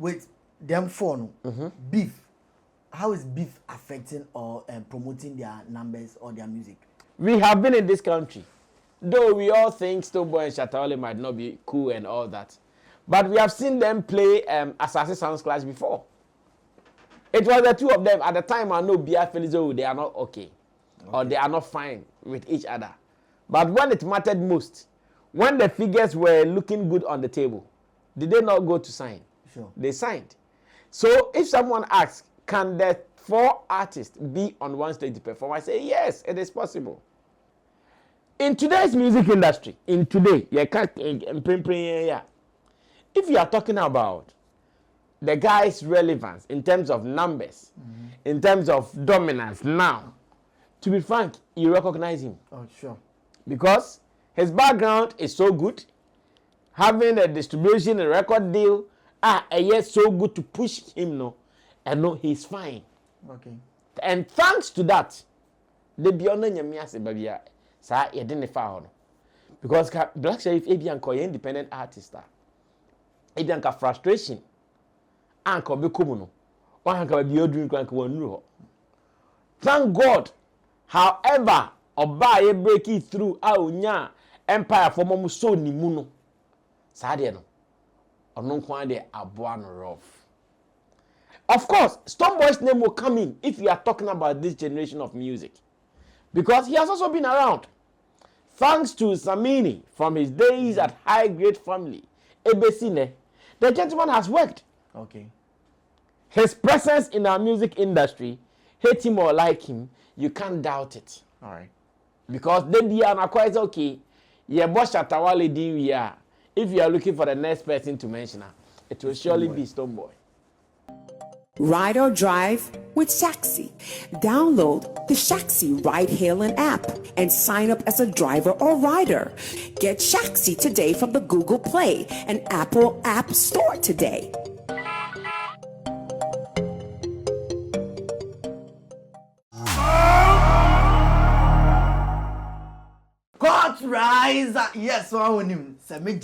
with them four, beef. How is beef affecting or promoting their numbers or their music? We have been in this country, though we all think Stoneboy and Shatawale might not be cool and all that, but we have seen them play Assassin Sounds Clash before. It was the two of them at the time. I know Bia Felizo, they are not okay, or they are not fine with each other. But when it mattered most, when the figures were looking good on the table, did they not go to sign? Sure. They signed. So if someone asks, can the four artists be on one stage to perform? I say, yes, it is possible. In today's music industry, if you are talking about the guy's relevance in terms of numbers, in terms of dominance now, to be frank, you recognize him. Oh, sure. Because his background is so good, having a distribution, a record deal, yes, so good to push him, no, and no, he's fine. Okay. And thanks to that, the beyond the sa you didn't found because Black Sheriff Ebian ko independent artist Ebian ka frustration anko be komu no hanka be odun kran ka wonu. Thank God, however, oba ye break it through onya empire for mom so ni mu no sa de no ono kwan de aboa no rough. Of course, Stoneboy's name will come in if you are talking about this generation of music, because he has also been around. Thanks to Sammy from his days at High Grade Family, Ebesine, the gentleman has worked. Okay. His presence in our music industry, hate him or like him, you can't doubt it. All right. Because they be an quite okay. Yeah, boss Shatawale di we are. If you are looking for the next person to mention, it will surely be Stoneboy. Ride or drive with Shaxi. Download the Shaxi ride-hailing app and sign up as a driver or rider. Get Shaxi today from the Google Play and Apple App Store today. God rise, yes, so I want him. Say me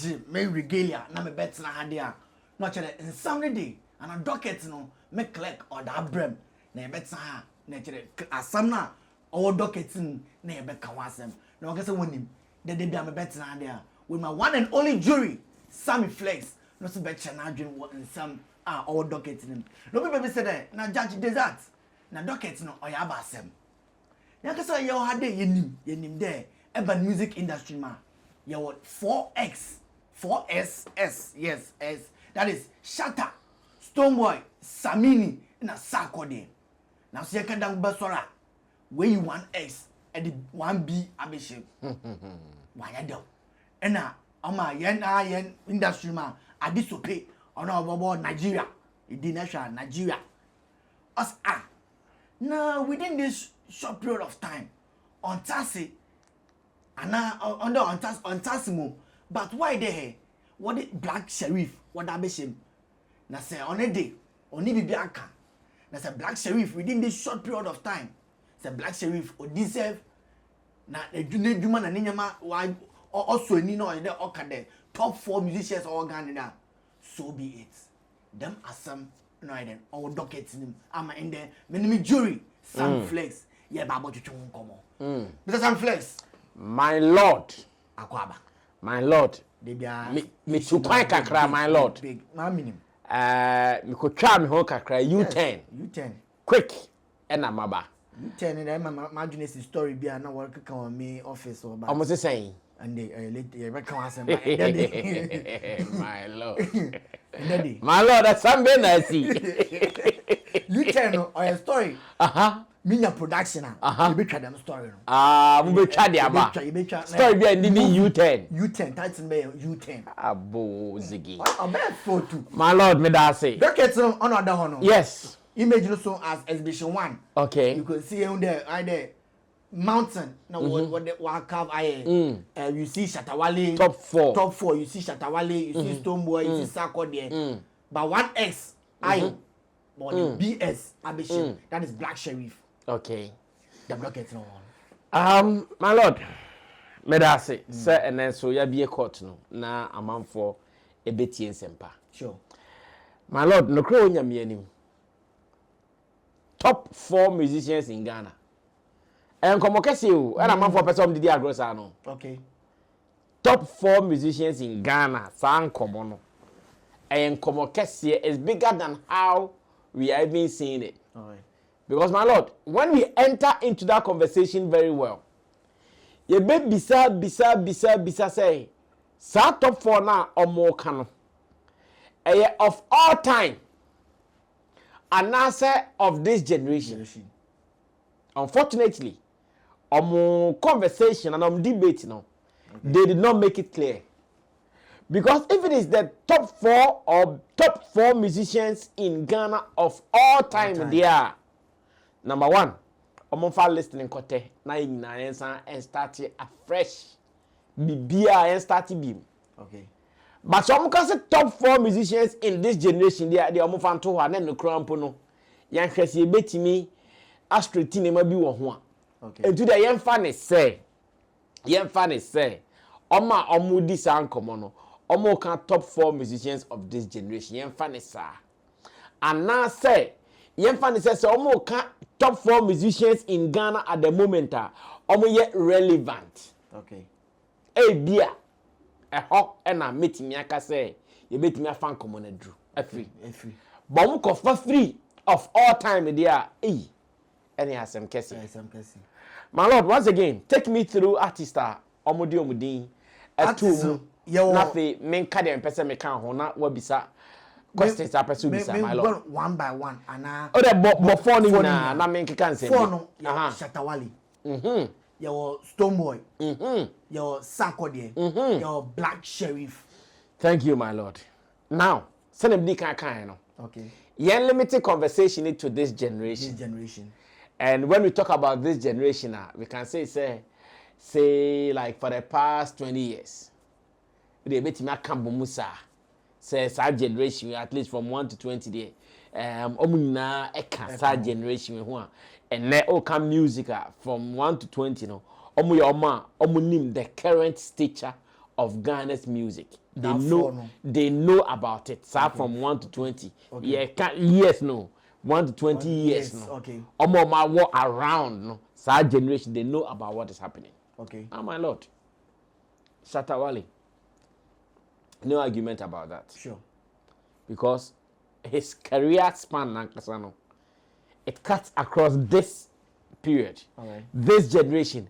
regalia, na me bet na hadia. No chere in some day, and a docket no me click or that brem. Na bet na na chere asam na or docket na bet kawasem. No guess want him. The day be me bet na hadia with my one and only jury, Sammy Flex. No so bet na dream what in some or docket him. No people say that na judge desert. Na docket no or ya basem. Ya kasa yo hade yenim there. Urban music industry man, you want 4S, yes, S. That is Shatta, Stoneboy, Samini, and a Sarkodie. Now see, I can down Basora, where you want X and the 1B ambition. Why I do? And now, my yen industry man, I did so pay on our board Nigeria, the national Nigeria. Us now within this short period of time, on Tassi. And now under on Tassimo, but why they what the Black Sheriff, what that be shame? Now say on a day, only be Bianca. Now say Black Sheriff within this short period of time. Say Black Sheriff or deserve na the junior human and Ninyama why also Nino and the Okade top 4 musicians all Ghana now. So be it. Them are some no then all dockets in I'm in there. Many jury, Sam Flex, yeah, Babo to come on. Mr. Sam Flex. My Lord, Akwaba. My Lord, me too quite kakra, my Lord. Big, my minimum. Me could try me whole kakra. U10. U10. Quick, and a maba. U10 and I'm imagining this story be an work on me office or about. Almost the same. And they later my Lord. My Lord, that's something I see. U10 or a story. Minya production you be try them story we be try the aba story be ending U10 title be U10 abo zigi I'm bad for two my lord me da say docket on other one yes image also as exhibition 1 okay you can see on there mountain now what the carve you see Shatawale top 4 you see Shatawale you see Stoneboy you see Sarko there but 1X I but the BS ambition that is Black Sheriff. Okay. The blockets no one. My lord, me da say, sir, and then so ya be a court no na amanfo ebetien sempa. Sure. My lord, no crow nyamianim. Top 4 musicians in Ghana. And come okese o, and I'm for person did agrosa no. Okay. Top 4 musicians in Ghana, san komo no. And come okese is bigger than how we are even seeing it. All right. Because my lord, when we enter into that conversation very well, you be bisa say, sa top 4 na omo kano. Of all time, an answer of this generation. Unfortunately, conversation and debate now, they did not make it clear. Because if it is the top 4 or top 4 musicians in Ghana of all time, they are number 1. For listening kote na and start afresh. Bibia and start beam. Okay. But some can say top 4 musicians in this generation, they are fan to one and no crampono. Yan Cressy betimi astrotine ma bi wo ho. Okay. And today yan fan is say. Oma omudi san komo no. Omo kan top 4 musicians of this generation. Yan fan is sa. And now say yan fan is say omo kan top 4 musicians in Ghana at the moment omo yet relevant. Okay. Bia and I meet me aka say you meet me a fan common and drew free. But we for free of all time there any has some kesi. My lord, once again, take me through artista omudi atu nafe men kade mpese me kan ho na wabisa questions apesu bisa my lord one by one ana o de phone na men keka nsem phone ya Shatawale your Stoneboy, your Sarkodie, your Black Sheriff. Thank you, my lord. Now, send him the okay. Yeah, limited conversation to this generation. And when we talk about this generation, we can say like for the past 20 years, they bet me Kambo Musa. Say our generation, at least from 1 to 20 there. Omuna eka generation we and let all come music from 1 to 20 no omunim the current stature of Ghana's music. They know about it. Start from 1 to 20. Okay. Yeah, years no. 1 to 20 years no. Okay. Omo walk around no. Our generation they know about what is happening. Okay. Oh my lord. Shatawale. No argument about that. Sure. Because his career span it cuts across this period, this generation.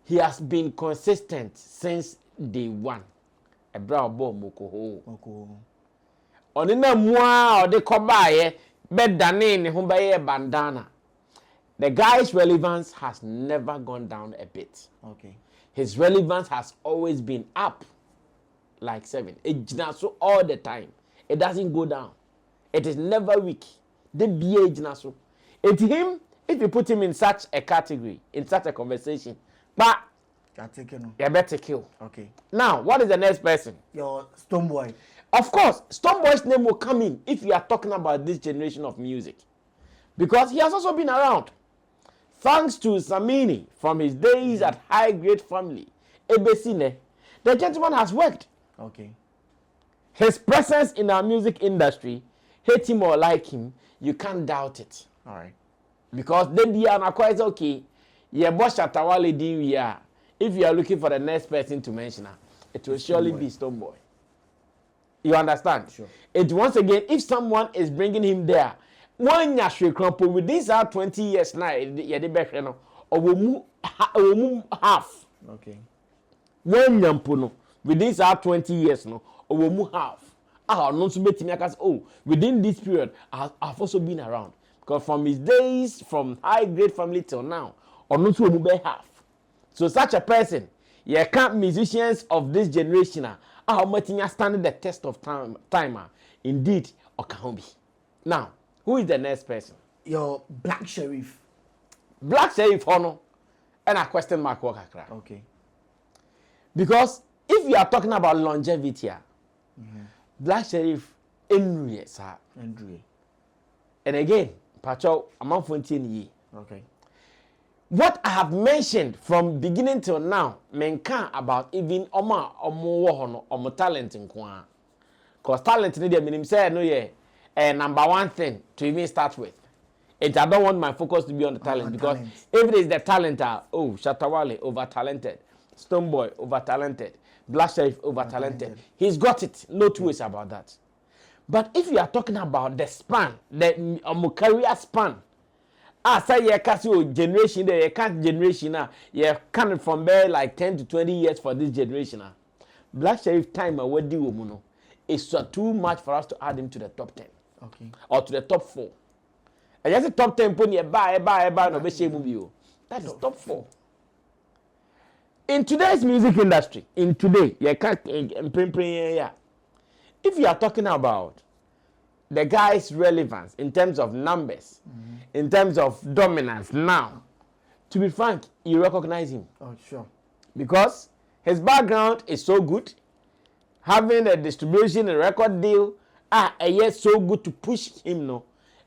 He has been consistent since day one. A brown ball moko. Onina mua or the kobaye bed than bandana. The guy's relevance has never gone down a bit. Okay. His relevance has always been up like 7. So all the time. It doesn't go down. It is never weak. The BH naso. It's him, if you put him in such a category, in such a conversation, but you better kill. Okay. Now, what is the next person? Your Stoneboy. Of course, Stoneboy's name will come in if you are talking about this generation of music. Because he has also been around. Thanks to Sammy from his days at High Grade Family, Ebesine, the gentleman has worked. Okay. His presence in our music industry, hate him or like him, you can't doubt it. All right. Because then they are quite okay. Yeah, boss Shatawale di we are. If you are looking for the next person to mention, it will surely be Stoneboy. You understand? Sure. It once again, if someone is bringing him there, one yashwe crumple with these are 20 years now, yeah, the best or we move half. Okay. One yampuno with these are 20 years no, or we move half. Not to make me within this period, I've also been around. Because from his days, from High Grade Family till now, or not to move half. So such a person, you can't musicians of this generation how much you stand the test of time indeed or can be. Now, who is the next person? Your Black Sheriff. Black Sheriff Hono and a question mark work. Okay. Because if you are talking about longevity, Black Sheriff Enry, sir. And again, Pacho, among 14 years. Okay. What I have mentioned from beginning till now, men can about even Oma Omo talent in Kwa. Because talent need a minimum say no yeah number one thing to even start with. And I don't want my focus to be on the talent because if it is the talent, Shatawale over talented, Stoneboy over talented, Black Sheriff over talented. He's got it. No two ways about that. But if you are talking about the span, the career span, say you can't generation there, you can't generation now, you can't from there like 10 to 20 years for this generation now. Black Sheriff time what do you know? It's too much for us to add him to the top 10. Okay. Or to the top 4. And just the top 10 pony buy no be shame movie. That is top 4. In today's music industry, if you are talking about the guy's relevance in terms of numbers, in terms of dominance now, to be frank, you recognize him. Oh, sure. Because his background is so good, having a distribution, a record deal, yes, so good to push him, no,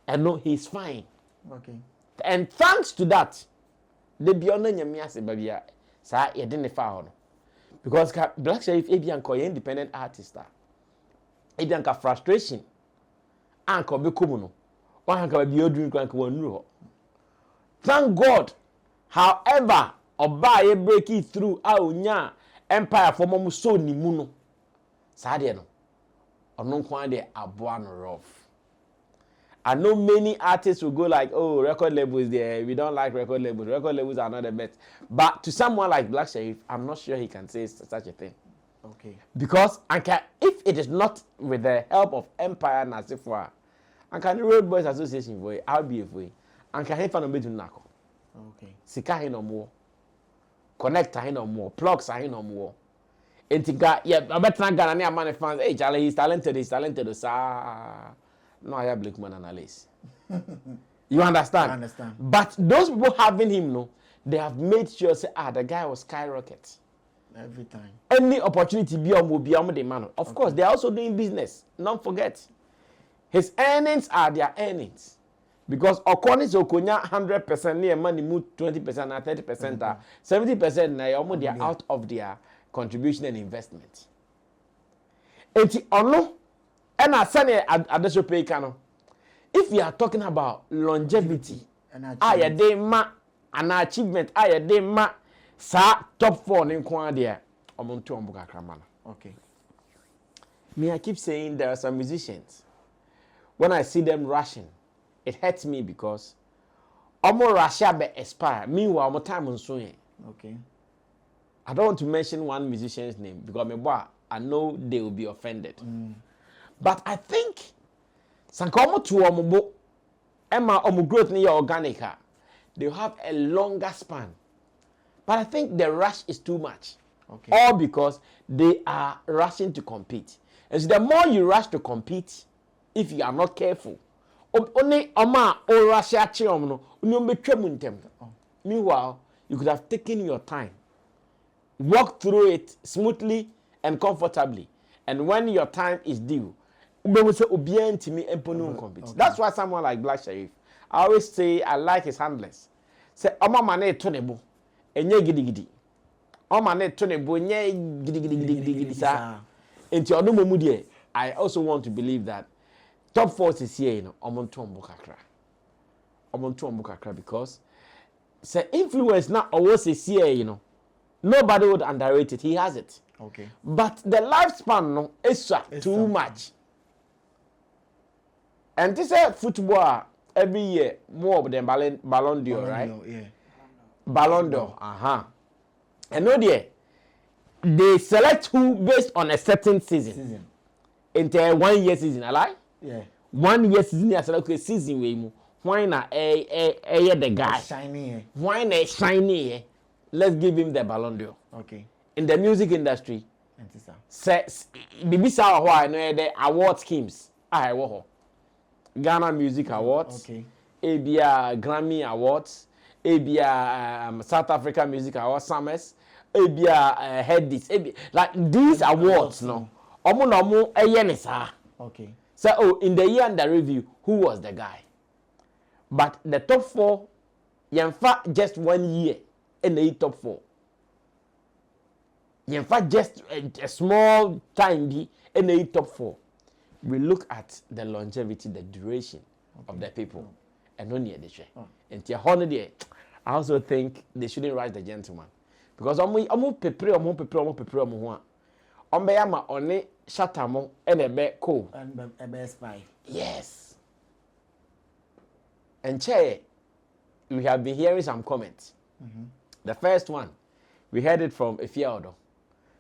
and no, he's fine. Okay. And thanks to that, the beyond nyamiase babia, sa ye didn't found. Because Black Sheriff Ebian ko independent artist. Ebian ka frustration. Anko be kumuno. Or hanka be odrin kwanka wonu. Thank God. However, oba ye break it through nya empire for momu so ni mu no. Sa de no. Ono kwan de aboa no rough. I know many artists will go like, oh, record labels there. We don't like record labels. Record labels are not the best. But to someone like Black Sheriff, I'm not sure he can say such a thing. Okay. Because if it is not with the help of Empire Nasifwa, and can the Road Boys Association for it, I'll be a way. And can he find a bit to nako? Okay. Sika he no more. Connect he no more. Plugs he no more. And think yeah, I bet not gonna man fans. Hey, Charlie, he's talented. No, I have Blackman analysis. You understand? I understand. But those people having him, no, they have made sure say, the guy was skyrocket. Every time. Any opportunity be on the man. Of course, they are also doing business. Don't forget. His earnings are their earnings. Because according to Okonya 100% near money move 20% and 30%, 70% they are out of their contribution and investment. And and I said, if we are talking about longevity, an achievement, sa top 4 in Kwadia, okay. Me, I keep saying there are some musicians. When I see them rushing, it hurts me because Omo Russia be expire. Meanwhile, more time on so. Okay. I don't want to mention one musician's name because I know they will be offended. But I think sankomo to omobo Emma omo growth near organic, they'll have a longer span. But I think the rush is too much. Okay. All because they are rushing to compete. And so the more you rush to compete, if you are not careful, only oma or Russia chiomno, meanwhile, you could have taken your time, walk through it smoothly and comfortably. And when your time is due, that's why someone like Black Sheriff, I always say I like his handlers. Say, Oma mane tonebo, enye gidi. Oma mane tonebo, enye gidi sa. Into onumomu die, I also want to believe that top 4 is here, omonto mbukakra because say influence now always is here, nobody would underrate it. He has it. Okay. But the lifespan is too much. And this is football every year more than Ballon d'Or, right? Yeah. Ballon d'Or. And no dear, they select who based on a certain season. Into a 1 year season, alright? Yeah. 1 year season, I select a season way. Why not the guy? Shiny. Why not shiny? Let's give him the Ballon d'Or. Okay. In the music industry, Bibisa why no the award schemes. Ghana Music Awards, okay. ABA Grammy Awards, ABA South Africa Music Awards, Summers, ABA Head This, like these awards, no. Okay. So, in the year under review, who was the guy? But the top 4, in fact, just 1 year in the top 4. In fact, just a small time in the top 4. we look at the longevity, the duration of the people, and only the share. And the holiday, I also think they shouldn't rush the gentleman because Ombeyama only shatamo and a be cool. And a best spy. Yes. And Che, we have been hearing some comments. The first one, we heard it from Efiodo.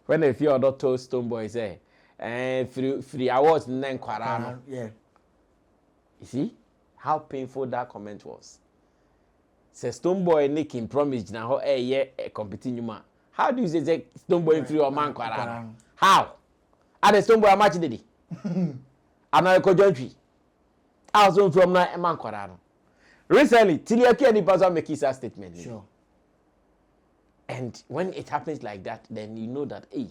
When Efiodo told Stoneboy, say, and free awards nine kwarano. Yeah. You see how painful that comment was. Says Stoneboy Nicking promised now a competing man. How do you say Stoneboy free or man kwarano? How? And the Stoneboy a match did he? Another country. I was from now a man kwarano. Recently, Tiliaki and the person make his statement. Sure. And when it happens like that, then you know that, hey,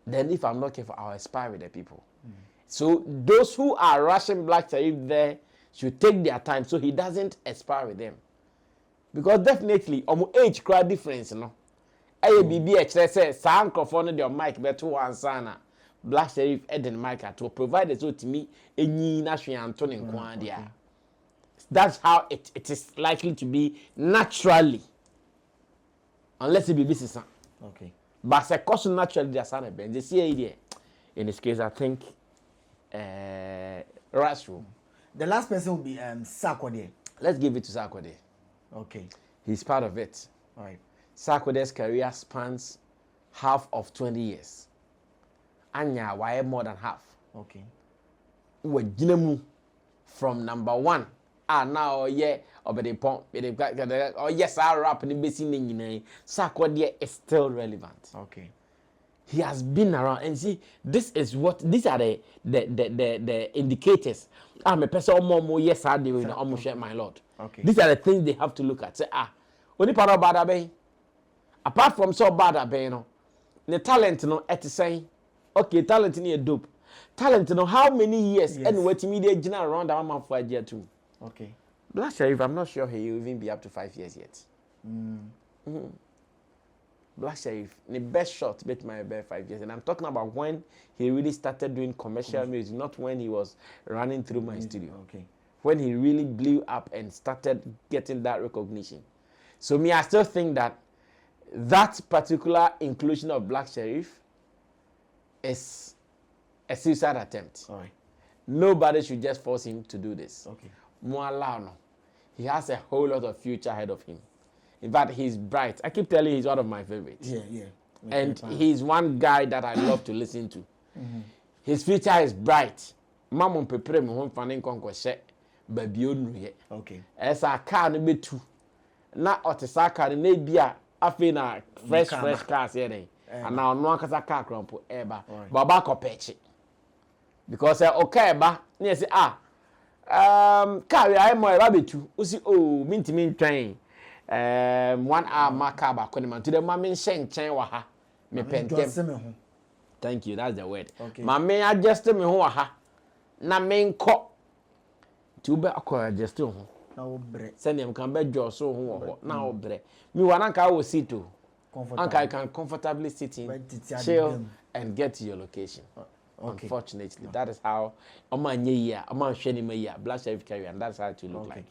then if I'm not careful, I'll aspire with the people. So those who are rushing Black Sheriff there should take their time so he doesn't aspire with them. Because definitely, age crowd difference, you know. ABB say, sound microphone your mic better one sana. Black Sheriff Eden mic to provide it to me any national Antonin Kwandia. That's how it is likely to be naturally. Unless it be business. Okay. But the cost naturally there's an event. The CAD. In this case, I think Rashu. The last person will be Sarkodie. Let's give it to Sarkodie. Okay. He's part of it. All right. Sarkodie's career spans half of 20 years. Anya, why more than half? Okay. We're from number one. Now, yeah, over the pump, oh, yes, our rap in the basin, Sarkodie is still relevant. Okay. He has been around, and see, these are the indicators. I'm a person more, yes, I do, almost share my Lord. Okay. These are the things they have to look at. Say, only part of bad bay. Apart from so bad bay, no, the talent, no, at the same. Okay, talent in a dope. Talent, no, how many years? Yes. And what immediate general around that month for a year too. Okay. Black Sheriff, I'm not sure he will even be up to 5 years yet. Black Sheriff, the best shot bet my best 5 years. And I'm talking about when he really started doing commercial music, not when he was running through my studio. Okay. When he really blew up and started getting that recognition. So me, I still think that that particular inclusion of Black Sheriff is a suicide attempt. All right. Nobody should just force him to do this. Okay. Moalano. He has a whole lot of future ahead of him. In fact, he's bright. I keep telling you, he's one of my favorites. Yeah. And he's one guy that I love to listen to. His future is bright. Mamon prepare me home fanning conquest. Baby, okay. As a car no be two. Na otisa car no be a afi na fresh cars here. And now no akasa car crumple eba. Baba ko peche. Because okay ba, na say car I mo eba be two. Usi minti train. 1 hour marker ba ko ni man to the mama nchen wa ha. Me pentem. Thank you, that's the word. Okay. Mama adjust me ho wa ha. Na me nko to be acquire just to now bre send him can be just so now bre me one I will sit to I can comfortably sit in, chill and get to your location. Okay. Unfortunately, that is how a man year, a man shiny year, Black Sheriff carry, and that's how it will look like.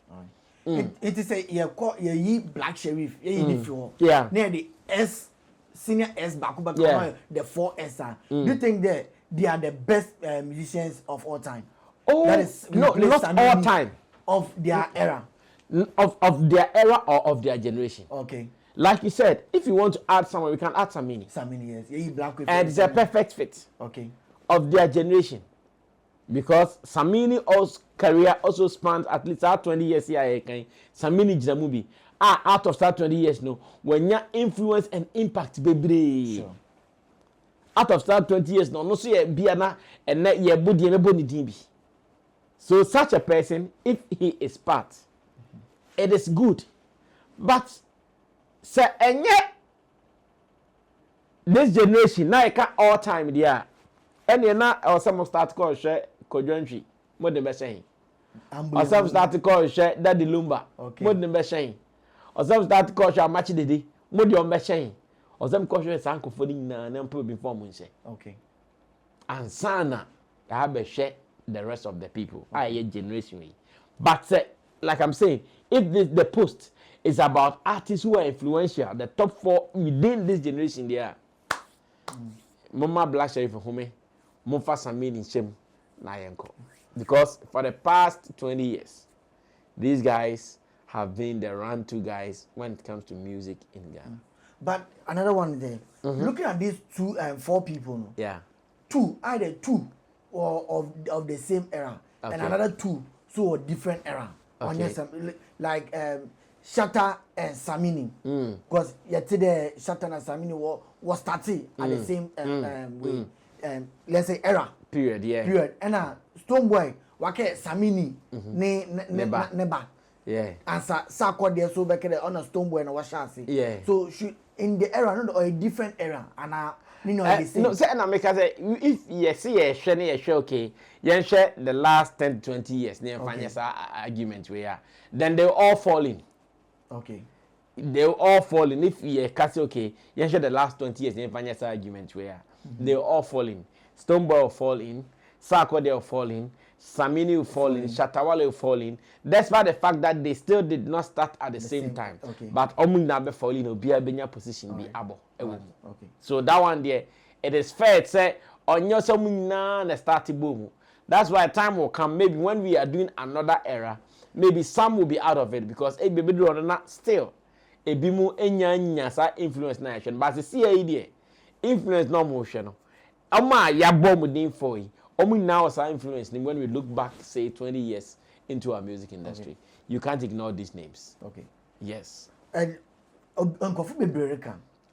It is a Black Sheriff, yeah, near the S senior S back the 4S. Do you think that they are the best musicians of all time? Oh, that is no, not all time. Of their era. Of their era or of their generation. Okay. Like you said, if you want to add someone, we can add Sammy. Sammy, yes. Yeah, Black and it's a perfect fit. Okay. Of their generation. Because Samini also career also spans at least 20 years here. Samini Jinamubi. Out of that 20 years, no. When your influence and impact, baby. Sure. Out of that 20 years, no so ye biana and net ye body and body DB. So such a person, if he is part, it is good. But say and yet this generation now can all time there. And you now or some start call share Kojonji, more than saying. Or some start to call share Daddy Lumba, more than saying. Or some start to call share Match Didi, more than saying. Or some call share Sanko for the and then put before Munse. Okay. And Sana, I have a share the rest of the people. Okay. Generation. But like I'm saying, if the post is about artists who are influential, the top 4 within this generation there. Mama Black Sheriff Home, Mofa Sammy in Shem, Nayanko. Because for the past 20 years, these guys have been the run-to guys when it comes to music in Ghana. But another one there, looking at these 4 people, no? Yeah. 2, either 2 or of the same era, and another 2 so a different era. Okay. Like Shatta and Samini, because yesterday Shatta and Samini was starting at the same let's say era. Period. Yeah. Period. And Stonebwoy, wake Samini neba. Yeah. And Sako there so back on a Stonebwoy and Washasi. Yeah. So in the era, not or a different era, and the same. No, say and I make say if you see a share okay, you share the last 10 to 20 years, near finance argument where then they all fall in. Okay. They all fall in. If you say okay, you share the last 20 years, near finance argument where they all fall in. Stonebwoy will fall in, Sako they will fall in, Samini will fall in, Shatawale will fall in. Despite the fact that they still did not start at the same time. Okay. But Omu Nabe fall in, be a benya position be abo. Okay. So that one there, it is fair to say on your na the starting boom. That's why time will come. Maybe when we are doing another era, maybe some will be out of it because a baby do not still a bimu enya sa influence na action. But the CAD influence no motion. Ama ya bomb din for you. Omu now is our influence when we look back, say 20 years into our music industry. Okay. You can't ignore these names. Okay. Yes. And Uncle Fubi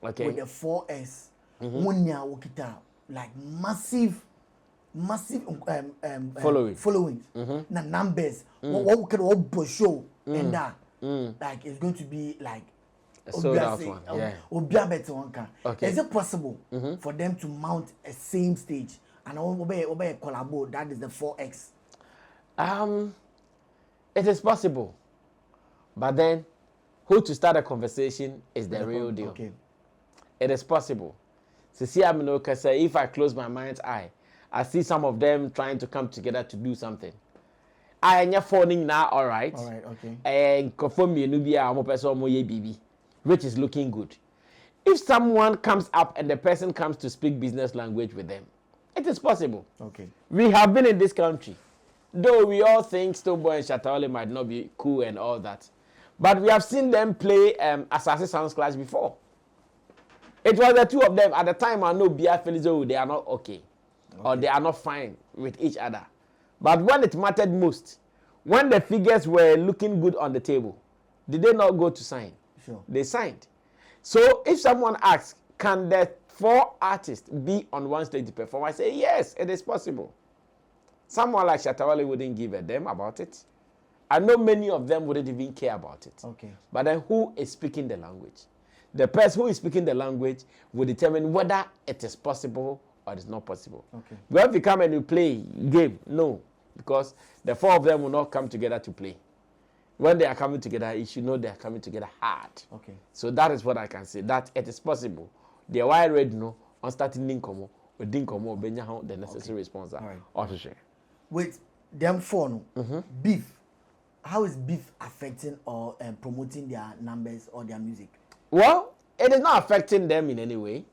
okay. With the 4S, Munya Wokita, like massive following. Na numbers. What can all show and that like it's going to be like sold out one. Yeah. Okay. Is it possible for them to mount a same stage and obey a collabo? That is the 4X. It is possible, but then who to start a conversation is the real deal. Okay. It is possible. So see, if I close my mind's eye, I see some of them trying to come together to do something. I am phoning now, all right. All right, okay. And confirm me, Nubia, BB, which is looking good. If someone comes up and the person comes to speak business language with them, it is possible. Okay. We have been in this country, though we all think Stonebwoy and Shatawale might not be cool and all that, but we have seen them play Assassin Sounds Clash before. It was the two of them at the time. I know Bia Felizo, they are not okay, or they are not fine with each other. But when it mattered most, when the figures were looking good on the table, did they not go to sign? Sure. They signed. So if someone asks, can the 4 artists be on one stage to perform? I say, yes, it is possible. Someone like Shatawale wouldn't give a damn about it. I know many of them wouldn't even care about it. Okay. But then who is speaking the language? The person who is speaking the language will determine whether it is possible or it is not possible. Okay. But if you come and you play game, no. Because the 4 of them will not come together to play. When they are coming together, you should know they are coming together hard. Okay. So that is what I can say, that it is possible. They are already know on starting Ninkomo, with Dinkomo, Benyaho, the necessary response. All right. With them 4, beef, how is beef affecting or promoting their numbers or their music? Well, it is not affecting them in any way.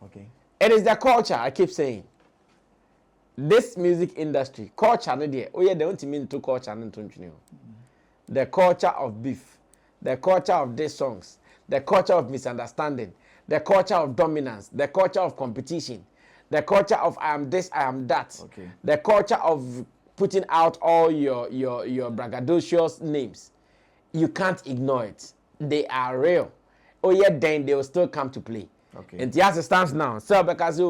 Okay. It is the culture, I keep saying. This music industry, culture, they don't mean to culture. The culture of beef, the culture of these songs, the culture of misunderstanding, the culture of dominance, the culture of competition, the culture of I am this, I am that, the culture of putting out all your braggadocious names. You can't ignore it. They are real. Then they will still come to play. Okay. And as it stands now, so because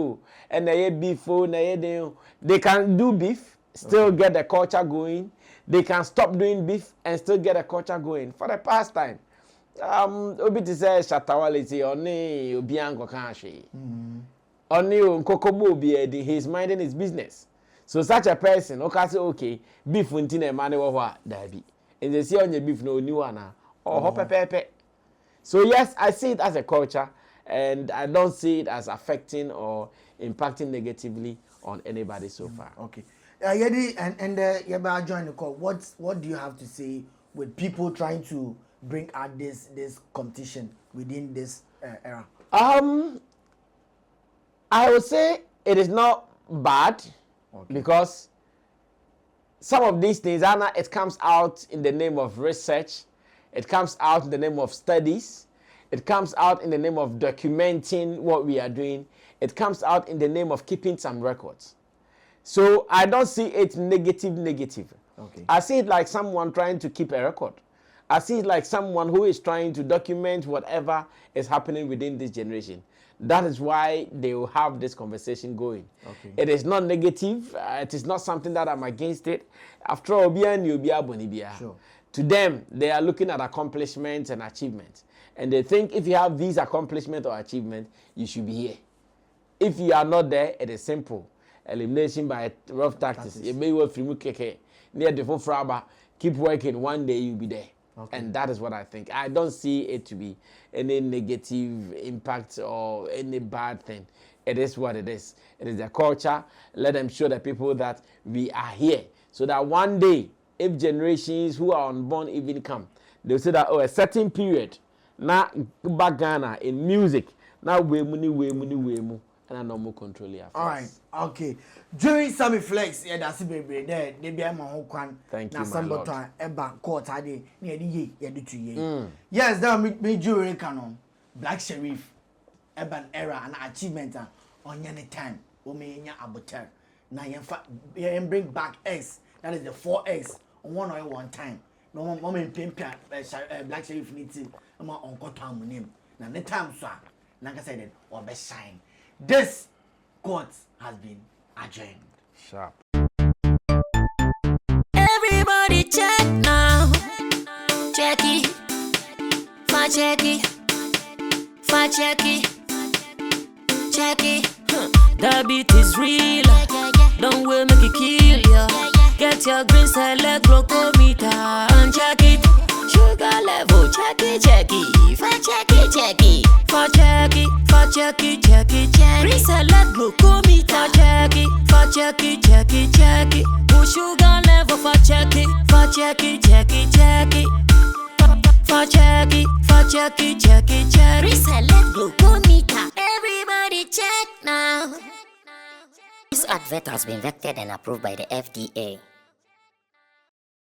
and they beef, they can do beef, still get the culture going. They can stop doing beef and still get a culture going. For the past time, Obi to say Shatawale say oni obiango kanshi. Oni nkokomo obi he's minding his business. So such a person, okay, beef untine mane wo dabi. And they say on your beef no new one or pepe. So yes, I see it as a culture, and I don't see it as affecting or impacting negatively on anybody so far. Okay. Yedi and Yeba join the call. What do you have to say with people trying to bring out this competition within this era? I would say it is not bad because some of these things, Anna, it comes out in the name of research, it comes out in the name of studies, it comes out in the name of documenting what we are doing, it comes out in the name of keeping some records. So I don't see it negative. Okay. I see it like someone trying to keep a record. I see it like someone who is trying to document whatever is happening within this generation. That is why they will have this conversation going. Okay. It is not negative. It is not something that I'm against it. After all, Sure. to them, they are looking at accomplishments and achievements. And they think if you have these accomplishments or achievements, you should be here. If you are not there, it is simple. Elimination by rough tactics. You may well near the fraba. Keep working. One day you'll be there. Okay. And that is what I think. I don't see it to be any negative impact or any bad thing. It is what it is. It is a culture. Let them show the people that we are here. So that one day, if generations who are unborn even come, they'll say that, oh, a certain period, now back Ghana in music, now we money. And I no more control your affairs. All right, okay. During Sammy Flex, yeah, that's baby. There, they be my whole kwan. Thank you, my lord. Eba court ade, near the ye, do to ye. Yes, there me jury canon. Black Sheriff, Eban era and achievement on any time. We may abuter. Now you bring back X. That is the 4X on one time. No moment pimpia Black Sheriff needs it. I'm on time name. Now the time sir, like I said, or best shine. This court has been adjourned. Sharp. Everybody check now. Check it. Fa check it. Fa check it. Check it. The beat is real. Don't wait, make it kill ya. Get your green select glucometer and check it. Sugar level, check it. Fa check it. Fa check it. Check it. Reselect glucometer. Fa check it. Push sugar level. Fa check it. Fa check it. Reselect glucometer. Everybody check now. This advert has been vetted and approved by the FDA.